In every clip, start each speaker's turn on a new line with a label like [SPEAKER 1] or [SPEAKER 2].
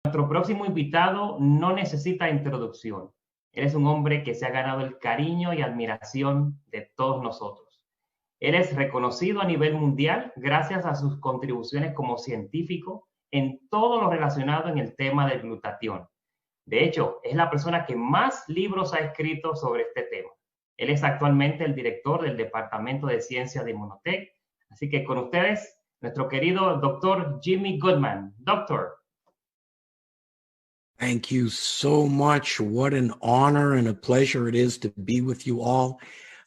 [SPEAKER 1] Nuestro próximo invitado no necesita introducción. Él es un hombre que se ha ganado el cariño y admiración de todos nosotros. Él es reconocido a nivel mundial gracias a sus contribuciones como científico en todo lo relacionado en el tema del glutatión. De hecho, es la persona que más libros ha escrito sobre este tema. Él es actualmente el director del Departamento de Ciencias de IMMUNOTEC. Así que con ustedes, nuestro querido doctor Jimmy Gutman. Doctor.
[SPEAKER 2] Thank you so much. What an honor and a pleasure it is to be with you all.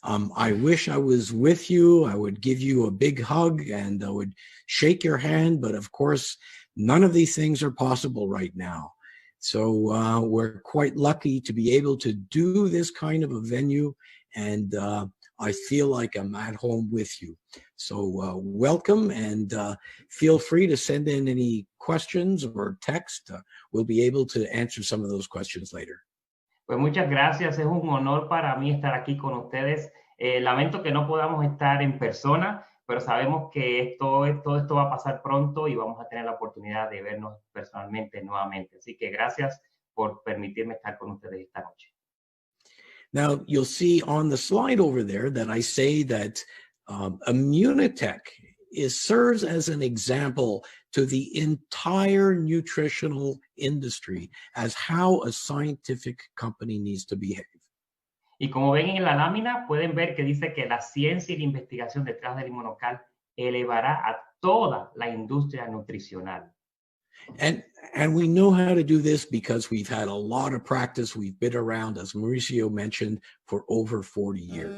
[SPEAKER 2] I wish I was with you. I would give you a big hug and I would shake your hand, but of course, none of these things are possible right now. So we're quite lucky to be able to do this kind of a venue, and I feel like I'm at home with you. So welcome, and feel free to send in any questions or text. We'll be able to answer some of those questions later.
[SPEAKER 1] Pues muchas gracias, es un honor para mí estar aquí con ustedes. Lamento que no podamos estar en persona, pero sabemos que todo esto va a pasar pronto y vamos a tener la oportunidad de vernos personalmente nuevamente. Así que gracias por permitirme estar con ustedes esta noche.
[SPEAKER 2] Now, you'll see on the slide over there that I say that IMMUNOTEC serves as an example to the entire nutritional industry as how a scientific company needs to behave.
[SPEAKER 1] Y como ven en la lámina, pueden ver que dice que la ciencia y la investigación detrás del IMMUNOCAL elevará a toda la industria nutricional.
[SPEAKER 2] And we know how to do this because we've had a lot of practice. We've been around, as Mauricio mentioned, for over 40 years.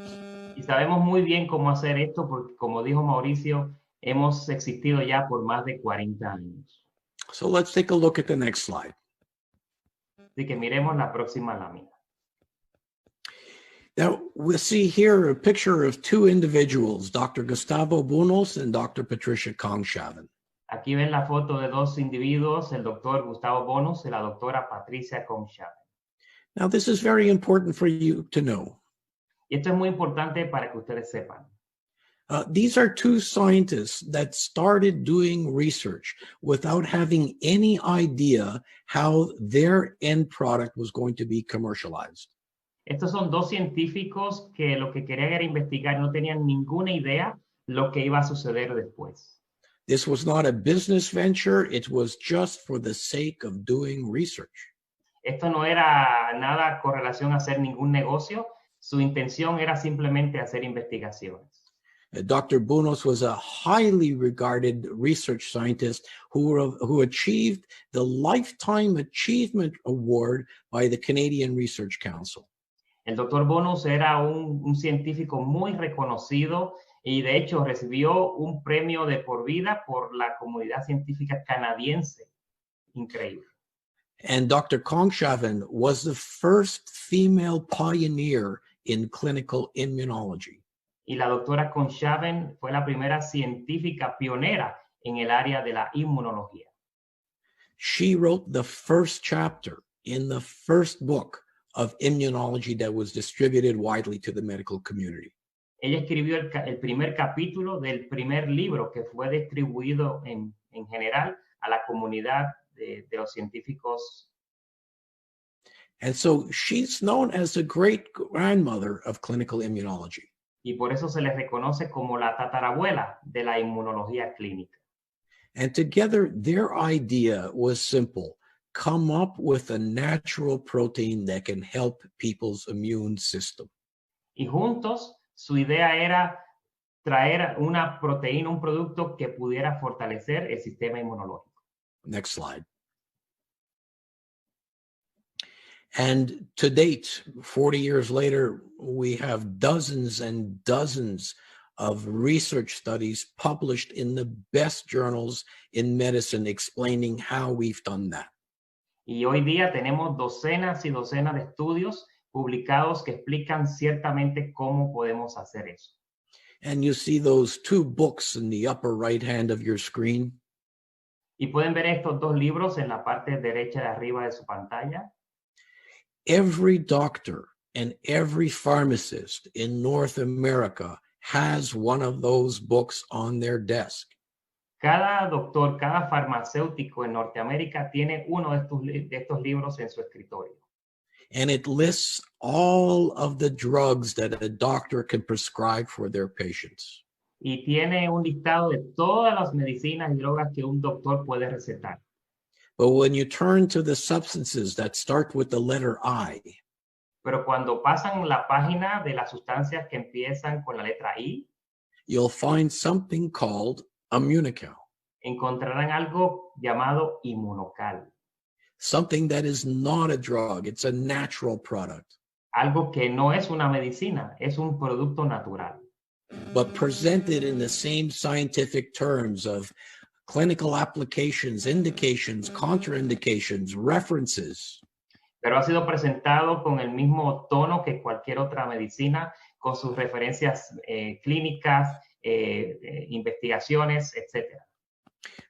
[SPEAKER 1] Y sabemos muy bien cómo hacer esto porque, como dijo Mauricio, hemos existido ya por más de 40 años.
[SPEAKER 2] So let's take a look at the next slide.
[SPEAKER 1] Así que miremos la próxima lámina.
[SPEAKER 2] Now, we'll see here a picture of two individuals, Dr. Gustavo Bunos and Dr. Patricia Kongshaven.
[SPEAKER 1] Aquí ven la foto de dos individuos, el doctor Gustavo Bonos y la doctora Patricia Kongshaven.
[SPEAKER 2] Now, this is very important for you to know.
[SPEAKER 1] Y esto es muy importante para que ustedes sepan.
[SPEAKER 2] These are two scientists that started doing research without having any idea how their end product was going to be commercialized.
[SPEAKER 1] Estos son dos científicos que lo que querían era investigar, no tenían ninguna idea lo que iba a suceder después.
[SPEAKER 2] This was not a business venture. It was just for the sake of doing research.
[SPEAKER 1] Esto no era nada con relación a hacer ningún negocio. Su intención era simplemente hacer investigaciones.
[SPEAKER 2] Dr. Bunos was a highly regarded research scientist who achieved the Lifetime Achievement Award by the Canadian Research Council.
[SPEAKER 1] El doctor Bonos era un científico muy reconocido y de hecho recibió un premio de por vida por la comunidad científica canadiense. Increíble.
[SPEAKER 2] And Dr. Kongshaven was the first female pioneer in clinical immunology.
[SPEAKER 1] Y la doctora Kongshaven fue la primera científica pionera en el área de la inmunología.
[SPEAKER 2] She wrote the first chapter in the first book of immunology that was distributed widely to the medical community.
[SPEAKER 1] Ella escribió el primer capítulo del primer libro que fue distribuido en general a la comunidad de los científicos.
[SPEAKER 2] And so she's known as the great grandmother of clinical immunology.
[SPEAKER 1] Y por eso se le reconoce como la tatarabuela de la inmunología clínica.
[SPEAKER 2] And together, their idea was simple. Come up with a natural protein that can help people's immune system.
[SPEAKER 1] Y juntos, su idea era traer una proteína, un producto que pudiera fortalecer el sistema inmunológico.
[SPEAKER 2] Next slide. And to date, 40 years later, we have dozens and dozens of research studies published in the best journals in medicine explaining how we've done that.
[SPEAKER 1] Y hoy día tenemos docenas y docenas de estudios publicados que explican ciertamente cómo podemos hacer eso.
[SPEAKER 2] And you see those two books in the upper right hand of your screen.
[SPEAKER 1] Y pueden ver estos dos libros en la parte derecha de arriba de su pantalla.
[SPEAKER 2] Every doctor and every pharmacist in North America has one of those books on their desk.
[SPEAKER 1] Cada doctor, cada farmacéutico en Norteamérica tiene uno de estos libros en su escritorio.
[SPEAKER 2] And it lists all of the drugs that a doctor can prescribe for their patients.
[SPEAKER 1] Y tiene un listado de todas las medicinas y drogas que un doctor puede recetar.
[SPEAKER 2] But when you turn to the substances that start with the letter I,
[SPEAKER 1] Pero cuando pasan la página de las sustancias que empiezan con la letra I,
[SPEAKER 2] you'll find something called IMMUNOCAL,
[SPEAKER 1] encontrarán algo llamado IMMUNOCAL,
[SPEAKER 2] something that is not a drug, it's a natural product,
[SPEAKER 1] algo que no es una medicina, es un producto natural,
[SPEAKER 2] but presented in the same scientific terms of clinical applications, indications, contraindications, references.
[SPEAKER 1] pero ha sido presentado con el mismo tono que cualquier otra medicina, con sus referencias clínicas, investigaciones, etc.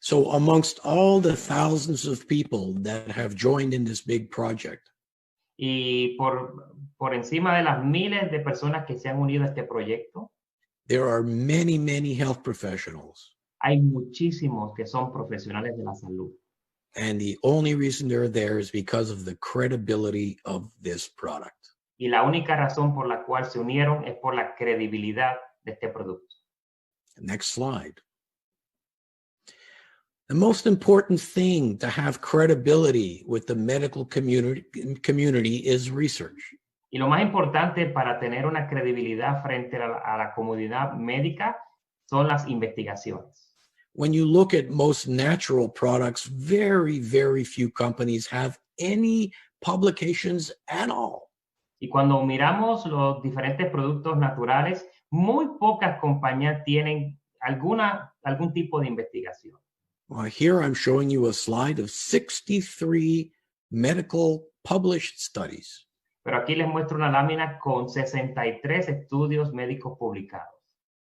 [SPEAKER 2] So amongst all the thousands of people that have joined in this big project,
[SPEAKER 1] Y por encima de las miles de personas que se han unido a este proyecto,
[SPEAKER 2] there are many, many health professionals.
[SPEAKER 1] hay muchísimos que son profesionales de la salud.
[SPEAKER 2] And the only reason they're there is because of the credibility of this product.
[SPEAKER 1] Y la única razón por la cual se unieron es por la credibilidad de este producto.
[SPEAKER 2] Next slide. The most important thing to have credibility with the medical community is research.
[SPEAKER 1] Y lo más importante para tener una credibilidad frente a la comunidad médica son las investigaciones.
[SPEAKER 2] When you look at most natural products, very, very few companies have any publications at all.
[SPEAKER 1] Y cuando miramos los diferentes productos naturales, muy pocas compañías tienen algún tipo de investigación.
[SPEAKER 2] Well, here I'm showing you a slide of 63 medical published studies.
[SPEAKER 1] Pero aquí les muestro una lámina con 63 estudios médicos publicados.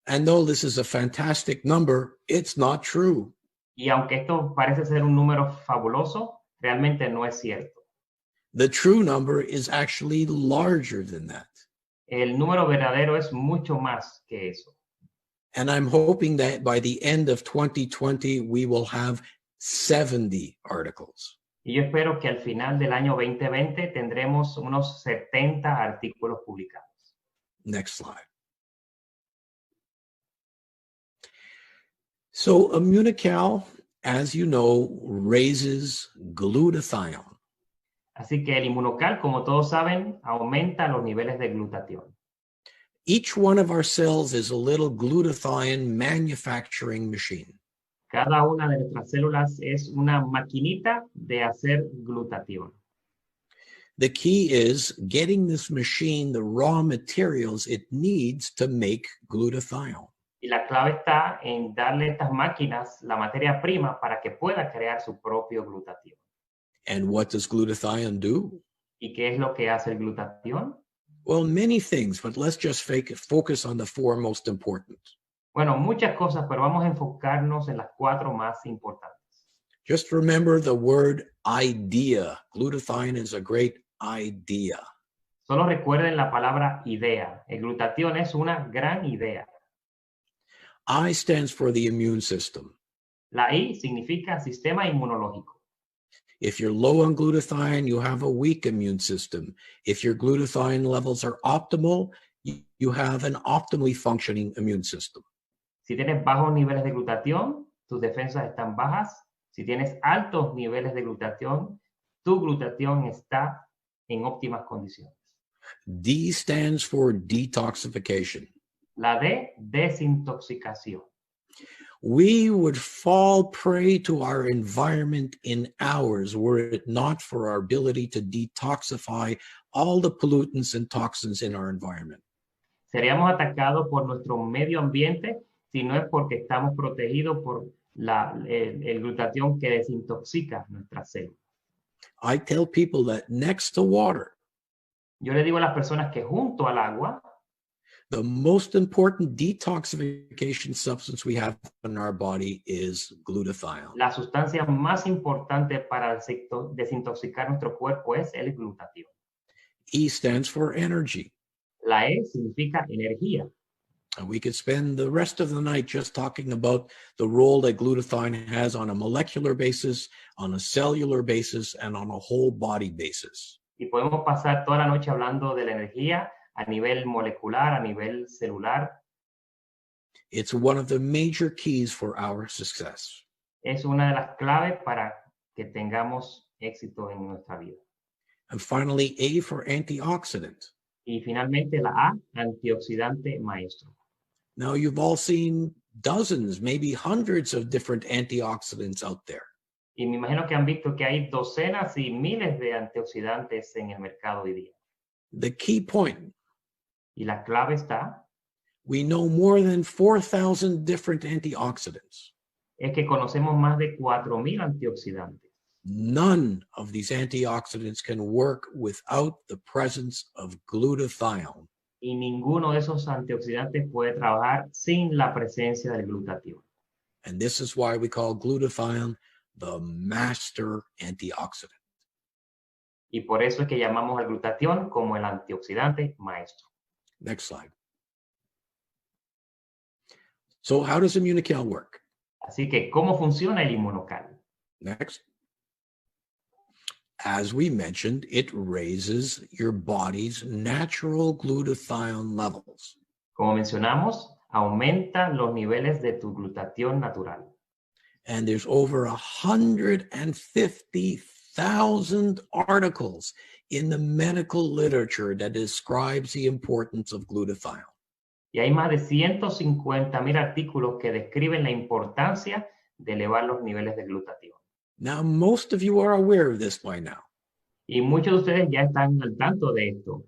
[SPEAKER 2] And though this is a fantastic number, it's not true.
[SPEAKER 1] Y aunque esto parece ser un número fabuloso, realmente no es cierto.
[SPEAKER 2] The true number is actually larger than that.
[SPEAKER 1] El número verdadero es mucho más que eso.
[SPEAKER 2] And I'm hoping that by the end of 2020, we will have 70 articles.
[SPEAKER 1] Y yo espero que al final del año 2020 tendremos unos 70 artículos publicados.
[SPEAKER 2] Next slide. So IMMUNOCAL, as you know, raises glutathione.
[SPEAKER 1] Así que el inmunocal, como todos saben, aumenta los niveles de glutatión.
[SPEAKER 2] Each one of our cells is a little glutathione manufacturing machine.
[SPEAKER 1] Cada una de nuestras células es una maquinita de hacer glutatión.
[SPEAKER 2] The key is getting this machine the raw materials it needs to make glutathione.
[SPEAKER 1] Y la clave está en darle a estas máquinas la materia prima para que pueda crear su propio glutatión.
[SPEAKER 2] And what does glutathione do?
[SPEAKER 1] ¿Y qué es lo que hace el glutatión?
[SPEAKER 2] Well, many things, but let's just focus on the four most important.
[SPEAKER 1] Bueno, muchas cosas, pero vamos a enfocarnos en las 4 más importantes.
[SPEAKER 2] Just remember the word idea. Glutathione is a great idea.
[SPEAKER 1] Solo recuerden la palabra idea. El glutatión es una gran idea.
[SPEAKER 2] I stands for the immune system.
[SPEAKER 1] La I significa sistema inmunológico.
[SPEAKER 2] If you're low on glutathione, you have a weak immune system. If your glutathione levels are optimal, you have an optimally functioning immune system.
[SPEAKER 1] Si tienes bajos niveles de glutatión, tus defensas están bajas. Si tienes altos niveles de glutatión, tu glutatión está en óptimas condiciones.
[SPEAKER 2] D stands for detoxification.
[SPEAKER 1] La D, desintoxicación.
[SPEAKER 2] We would fall prey to our environment in hours were it not for our ability to detoxify all the pollutants and toxins in our environment.
[SPEAKER 1] Seríamos atacados por nuestro medio ambiente si no es porque estamos protegidos por el glutatión que desintoxica nuestras células.
[SPEAKER 2] I tell people that next to water,
[SPEAKER 1] Yo le digo a las personas que junto al agua,
[SPEAKER 2] the most important detoxification substance we have in our body is glutathione.
[SPEAKER 1] la sustancia más importante para desintoxicar nuestro cuerpo es el glutatión.
[SPEAKER 2] E stands for energy.
[SPEAKER 1] La E significa energía.
[SPEAKER 2] And we could spend the rest of the night just talking about the role that glutathione has on a molecular basis, on a cellular basis, and on a whole body basis.
[SPEAKER 1] Y podemos pasar toda la noche hablando de la energía a nivel molecular, a nivel celular.
[SPEAKER 2] It's one of the major keys for our success.
[SPEAKER 1] Es una de las claves para que tengamos éxito en nuestra vida.
[SPEAKER 2] And finally, A for antioxidant.
[SPEAKER 1] Y finalmente la A, antioxidante maestro.
[SPEAKER 2] Now, you've all seen dozens, maybe hundreds of different antioxidants out there.
[SPEAKER 1] Y me imagino que han visto que hay docenas y miles de antioxidantes en el mercado hoy día.
[SPEAKER 2] The key point,
[SPEAKER 1] Y la clave está,
[SPEAKER 2] we know more than 4,000 different antioxidants.
[SPEAKER 1] es que conocemos más de 4,000 antioxidantes.
[SPEAKER 2] None of these antioxidants can work without the presence of glutathione.
[SPEAKER 1] Y ninguno de esos antioxidantes puede trabajar sin la presencia del glutatión.
[SPEAKER 2] And this is why we call glutathione the master antioxidant.
[SPEAKER 1] Y por eso es que llamamos al glutatión como el antioxidante maestro.
[SPEAKER 2] Next slide. So how does IMMUNOCAL work?
[SPEAKER 1] Así que, ¿cómo funciona el IMMUNOCAL?
[SPEAKER 2] Next. As we mentioned, it raises your body's natural glutathione levels.
[SPEAKER 1] Como mencionamos, aumenta los niveles de tu glutatión natural.
[SPEAKER 2] And there's over 150,000 articles in the medical literature that describes the importance of glutathione.
[SPEAKER 1] Y hay más de 150,000 artículos que describen la importancia de elevar los niveles de glutatión.
[SPEAKER 2] Now, most of you are aware of this by now.
[SPEAKER 1] Y muchos de ustedes ya están al tanto de esto.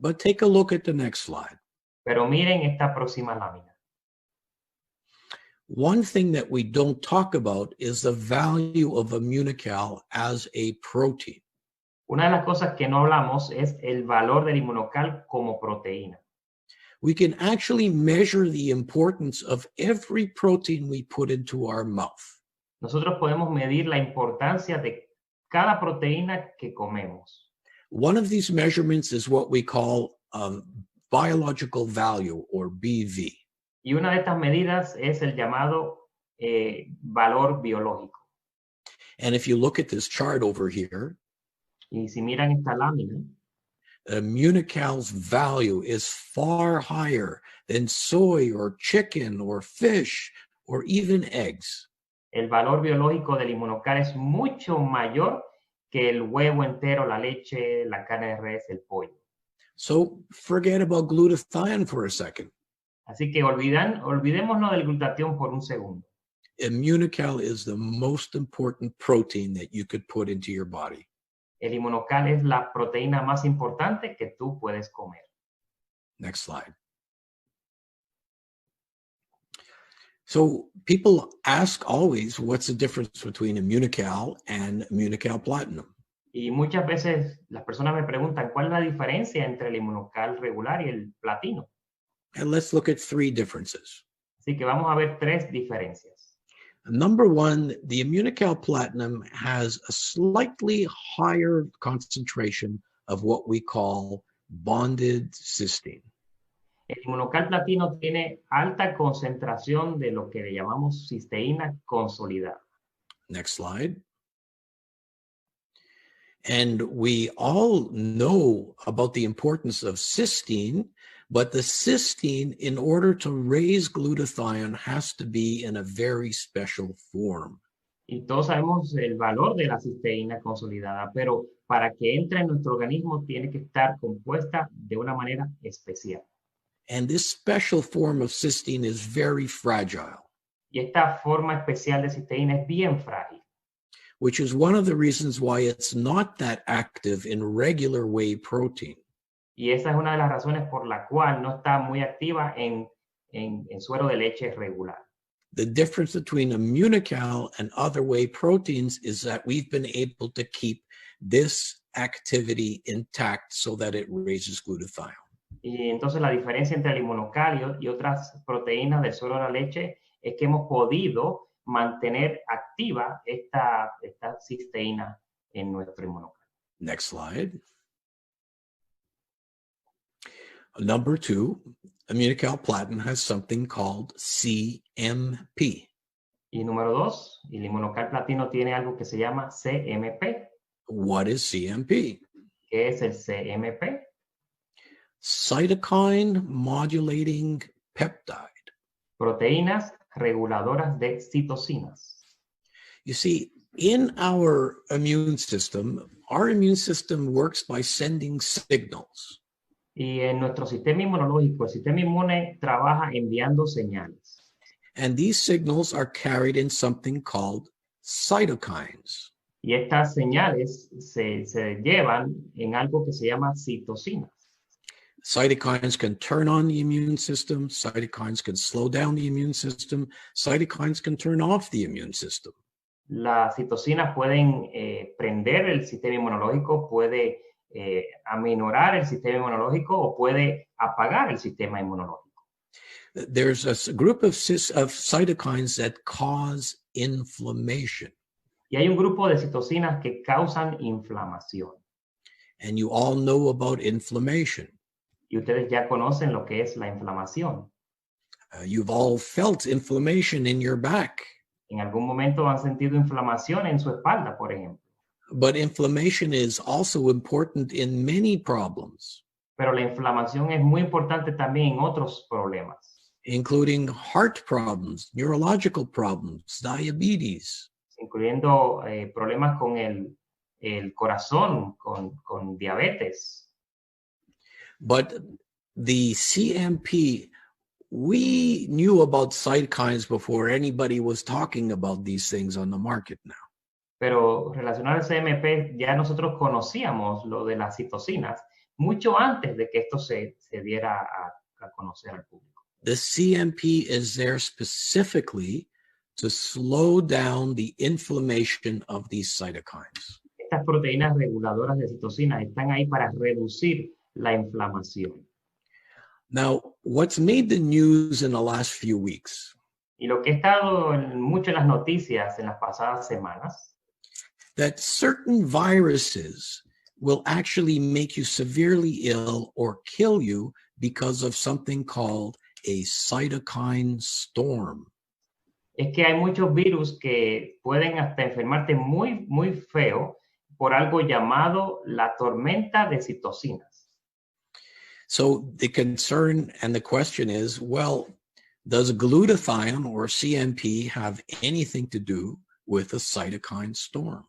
[SPEAKER 2] But take a look at the next slide.
[SPEAKER 1] Pero miren esta próxima lámina.
[SPEAKER 2] One thing that we don't talk about is the value of IMMUNOCAL as a protein.
[SPEAKER 1] Una de las cosas que no hablamos es el valor del IMMUNOCAL como proteína.
[SPEAKER 2] We can actually measure the importance of every protein we put into our mouth.
[SPEAKER 1] Nosotros podemos medir la importancia de cada proteína que comemos.
[SPEAKER 2] One of these measurements is what we call biological value, or BV.
[SPEAKER 1] Y una de estas medidas es el llamado valor biológico.
[SPEAKER 2] And if you look at this chart over here,
[SPEAKER 1] Y si miran esta lámina,
[SPEAKER 2] IMMUNOCAL's value is far higher than soy or chicken or fish or even eggs.
[SPEAKER 1] el valor biológico del IMMUNOCAL es mucho mayor que el huevo entero, la leche, la carne de res, el pollo.
[SPEAKER 2] So forget about glutathione for a second.
[SPEAKER 1] Así que olvidémonos del glutatión por un segundo.
[SPEAKER 2] IMMUNOCAL is the most important protein that you could put into your body.
[SPEAKER 1] El IMMUNOCAL es la proteína más importante que tú puedes comer.
[SPEAKER 2] Next slide. So people ask always, what's the difference between IMMUNOCAL and IMMUNOCAL Platinum?
[SPEAKER 1] Y muchas veces las personas me preguntan cuál es la diferencia entre el IMMUNOCAL regular y el platino.
[SPEAKER 2] And let's look at three differences.
[SPEAKER 1] Así que vamos a ver tres diferencias.
[SPEAKER 2] Number one, the IMMUNOCAL Platinum has a slightly higher concentration of what we call bonded cysteine.
[SPEAKER 1] El IMMUNOCAL platino tiene alta concentración de lo que le llamamos cisteína consolidada.
[SPEAKER 2] Next slide. And we all know about the importance of cysteine, but the cysteine, in order to raise glutathione, has to be in a very special form.
[SPEAKER 1] Y todos sabemos el valor de la cisteína consolidada, pero para que entre en nuestro organismo tiene que estar compuesta de una manera especial.
[SPEAKER 2] And this special form of cysteine is very fragile,
[SPEAKER 1] Y esta forma especial de cisteína es bien frágil.
[SPEAKER 2] which is one of the reasons why it's not that active in regular whey protein.
[SPEAKER 1] Y esa es una de las razones por la cual no está muy activa en suero de leche regular.
[SPEAKER 2] The difference between IMMUNOCAL and other whey proteins is that we've been able to keep this activity intact so that it raises glutathione.
[SPEAKER 1] Y entonces la diferencia entre el IMMUNOCAL y otras proteínas del suero de la leche es que hemos podido mantener activa esta cisteína en nuestro IMMUNOCAL.
[SPEAKER 2] Next slide. Number two, IMMUNOCAL Platinum has something called CMP.
[SPEAKER 1] Y número 2, el inmunocal platino tiene algo que se llama CMP.
[SPEAKER 2] What is CMP?
[SPEAKER 1] ¿Qué es el CMP?
[SPEAKER 2] Cytokine modulating peptide.
[SPEAKER 1] Proteínas reguladoras de citocinas.
[SPEAKER 2] You see, in our immune system works by sending signals.
[SPEAKER 1] Y en nuestro sistema inmunológico, el sistema inmune trabaja enviando señales.
[SPEAKER 2] And these signals are carried in something called cytokines.
[SPEAKER 1] Y estas señales se llevan en algo que se llama citocinas.
[SPEAKER 2] Cytokines can turn on the immune system. Cytokines can slow down the immune system. Cytokines can turn off the immune system.
[SPEAKER 1] Las citocinas pueden prender el sistema inmunológico, puede aminorar el sistema inmunológico o puede apagar el sistema inmunológico.
[SPEAKER 2] There's a group of cytokines that cause inflammation.
[SPEAKER 1] Y hay un grupo de citocinas que causan inflamación.
[SPEAKER 2] And you all know about inflammation.
[SPEAKER 1] Y ustedes ya conocen lo que es la inflamación.
[SPEAKER 2] You've all felt inflammation in your back.
[SPEAKER 1] En algún momento han sentido inflamación en su espalda, por ejemplo.
[SPEAKER 2] But inflammation is also important in many problems,
[SPEAKER 1] Pero la inflamación es muy importante también en otros problemas,
[SPEAKER 2] including heart problems, neurological problems, diabetes.
[SPEAKER 1] incluyendo problemas con el corazón, con diabetes.
[SPEAKER 2] But the CMP, we knew about cytokines before anybody was talking about these things on the market now.
[SPEAKER 1] Pero relacionado al CMP, ya nosotros conocíamos lo de las citocinas mucho antes de que esto se diera a conocer al público.
[SPEAKER 2] The CMP is there specifically to slow down the inflammation of these cytokines.
[SPEAKER 1] Estas proteínas reguladoras de citocinas están ahí para reducir la inflamación.
[SPEAKER 2] Now, what's made the news in the last few weeks
[SPEAKER 1] Y lo que ha estado mucho en las noticias en las pasadas semanas,
[SPEAKER 2] that certain viruses will actually make you severely ill or kill you because of something called a cytokine storm.
[SPEAKER 1] es que hay muchos virus que pueden hasta enfermarte muy, muy feo por algo llamado la tormenta de citocinas.
[SPEAKER 2] So the concern and the question is, well, does glutathione or CMP have anything to do with a cytokine storm?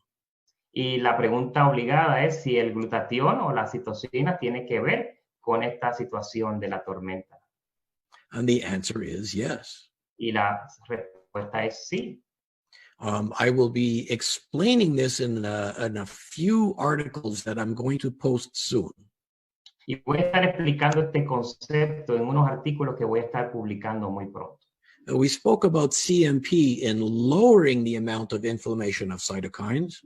[SPEAKER 1] Y la pregunta obligada es si el glutatión o la citocina tiene que ver con esta situación de la tormenta.
[SPEAKER 2] And the answer is yes.
[SPEAKER 1] Y la respuesta es sí.
[SPEAKER 2] I will be explaining this in a few articles that I'm going to post soon.
[SPEAKER 1] Y voy a estar explicando este concepto en unos artículos que voy a estar publicando muy pronto.
[SPEAKER 2] We spoke about CMP in lowering the amount of inflammation of cytokines.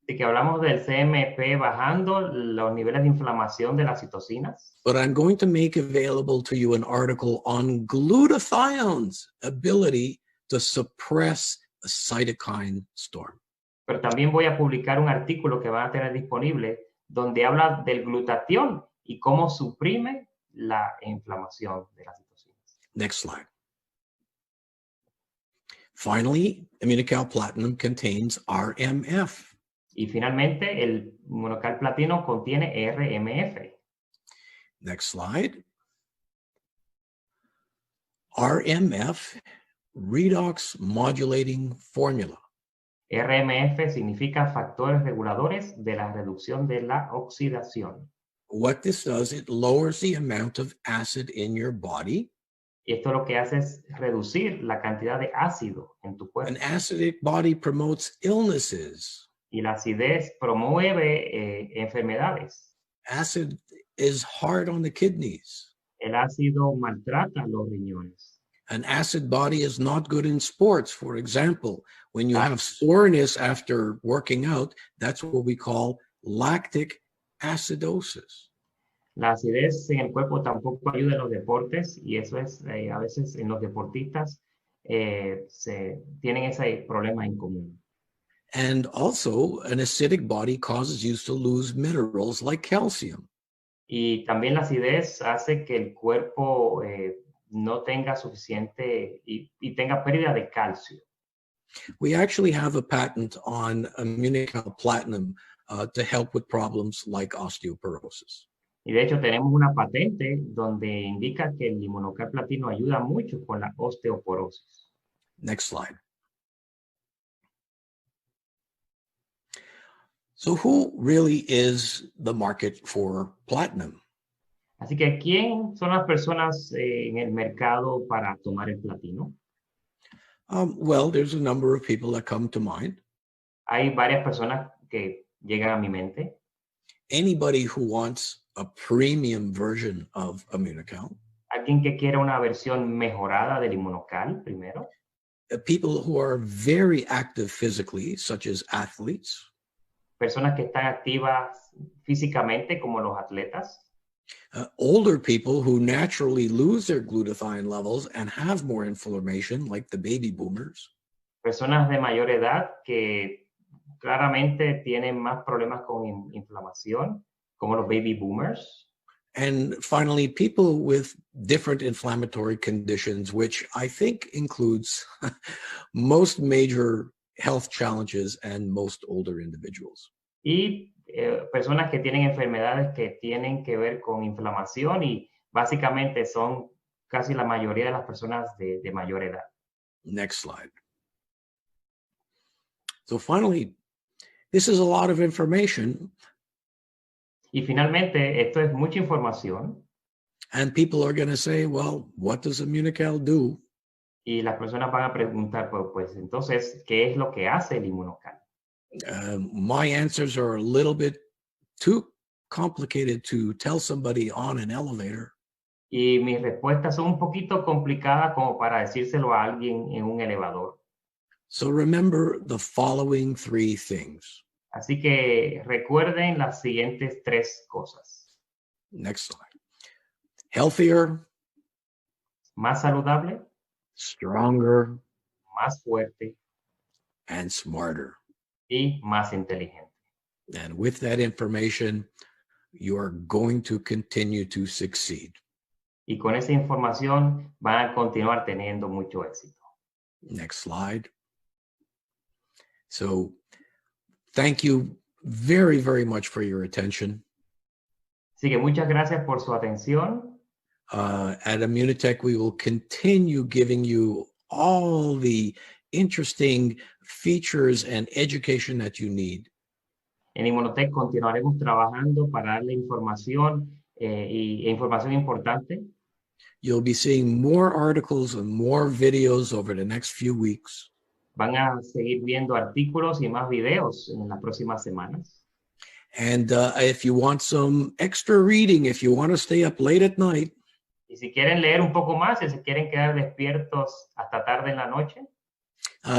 [SPEAKER 1] Así que hablamos del CMP bajando los niveles de inflamación de las citocinas.
[SPEAKER 2] But I'm going to make available to you an article on glutathione's ability to suppress a cytokine storm.
[SPEAKER 1] Pero también voy a publicar un artículo que van a tener disponible donde habla del glutatión y cómo suprime la inflamación de las citocinas.
[SPEAKER 2] Next slide. Finally, IMMUNOCAL Platinum contains RMF.
[SPEAKER 1] Y finalmente, el inmunocal platino contiene RMF.
[SPEAKER 2] Next slide. RMF, redox modulating formula.
[SPEAKER 1] RMF significa factores reguladores de la reducción de la oxidación.
[SPEAKER 2] What this does, it lowers the amount of acid in your body.
[SPEAKER 1] Y esto lo que hace es reducir la cantidad de ácido en tu cuerpo.
[SPEAKER 2] An acidic body promotes illnesses.
[SPEAKER 1] Y la acidez promueve enfermedades.
[SPEAKER 2] Acid is hard on the kidneys.
[SPEAKER 1] El ácido maltrata los riñones.
[SPEAKER 2] An acid body is not good in sports. For example, when you have soreness after working out, that's what we call lactic acidosis.
[SPEAKER 1] La acidez en el cuerpo tampoco ayuda en los deportes y eso es a veces en los deportistas tienen ese problema en común.
[SPEAKER 2] And also, an acidic body causes you to lose minerals like calcium.
[SPEAKER 1] Y también la acidez hace que el cuerpo no tenga suficiente y tenga pérdida de calcio.
[SPEAKER 2] We actually have a patent on IMMUNOCAL Platinum to help with problems like osteoporosis.
[SPEAKER 1] Y de hecho tenemos una patente donde indica que el IMMUNOCAL Platino ayuda mucho con la osteoporosis.
[SPEAKER 2] Next slide. So who really is the market for platinum?
[SPEAKER 1] Así que, ¿quién son las personas en el mercado para tomar el platino?
[SPEAKER 2] Well, there's a number of people that come to mind.
[SPEAKER 1] Hay varias personas que llegan a mi mente.
[SPEAKER 2] Anybody who wants a premium version of IMMUNOCAL.
[SPEAKER 1] Alguien que quiera una versión mejorada del IMMUNOCAL, primero.
[SPEAKER 2] People who are very active physically, such as athletes.
[SPEAKER 1] Personas que están activas físicamente, como los atletas.
[SPEAKER 2] Older people who naturally lose their glutathione levels and have more inflammation, like the baby boomers.
[SPEAKER 1] Personas de mayor edad que claramente tienen más problemas con inflamación, como los baby boomers.
[SPEAKER 2] And finally, people with different inflammatory conditions, which I think includes most major health challenges and most older individuals.
[SPEAKER 1] Y personas que tienen enfermedades que tienen que ver con inflamación y básicamente son casi la mayoría de las personas de mayor edad.
[SPEAKER 2] Next slide. So finally, this is a lot of information.
[SPEAKER 1] Y finalmente, esto es mucha información.
[SPEAKER 2] And people are going to say, well, what does IMMUNOCAL do?
[SPEAKER 1] Y las personas van a preguntar, pues entonces, ¿qué es lo que hace el IMMUNOCAL?
[SPEAKER 2] My answers are a little bit too complicated to tell somebody on an elevator.
[SPEAKER 1] Y mis respuestas son un poquito complicadas como para decírselo a alguien en un elevador.
[SPEAKER 2] So remember the following three things.
[SPEAKER 1] Así que recuerden las siguientes tres cosas.
[SPEAKER 2] Next slide. Healthier.
[SPEAKER 1] Más saludable.
[SPEAKER 2] Stronger.
[SPEAKER 1] Más fuerte.
[SPEAKER 2] And smarter.
[SPEAKER 1] Y más inteligente.
[SPEAKER 2] And with that information, you are going to continue to succeed.
[SPEAKER 1] Y con esa información van a continuar teniendo mucho éxito.
[SPEAKER 2] Next slide. So, thank you very, very much for your attention.
[SPEAKER 1] Así que muchas gracias por su atención.
[SPEAKER 2] At IMMUNOTEC, we will continue giving you all the interesting features and education that you need.
[SPEAKER 1] En IMMUNOTEC continuaremos trabajando para darle información e información importante.
[SPEAKER 2] You'll be seeing more articles and more videos over the next few weeks.
[SPEAKER 1] Van a seguir viendo artículos y más videos en las próximas semanas.
[SPEAKER 2] And if you want some extra reading, if you want to stay up late at night,
[SPEAKER 1] y si quieren leer un poco más, y si quieren quedar despiertos hasta tarde en la noche,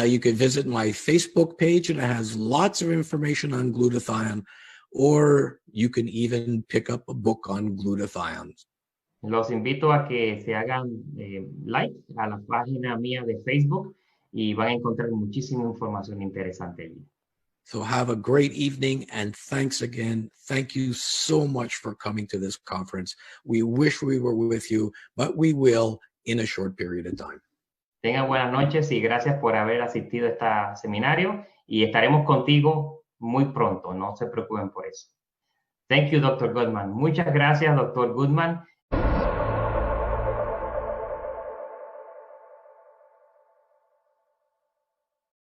[SPEAKER 2] you can visit my Facebook page, and it has lots of information on glutathione, or you can even pick up a book on glutathione.
[SPEAKER 1] Los invito a que se hagan like a la página mía de Facebook y van a encontrar muchísima información interesante allí.
[SPEAKER 2] So have a great evening, and thanks again. Thank you so much for coming to this conference. We wish we were with you, but we will in a short period of time.
[SPEAKER 1] Tengan buenas noches y gracias por haber asistido a este seminario y estaremos contigo muy pronto, no se preocupen por eso. Thank you, Dr. Gutman. Muchas gracias, Dr. Gutman.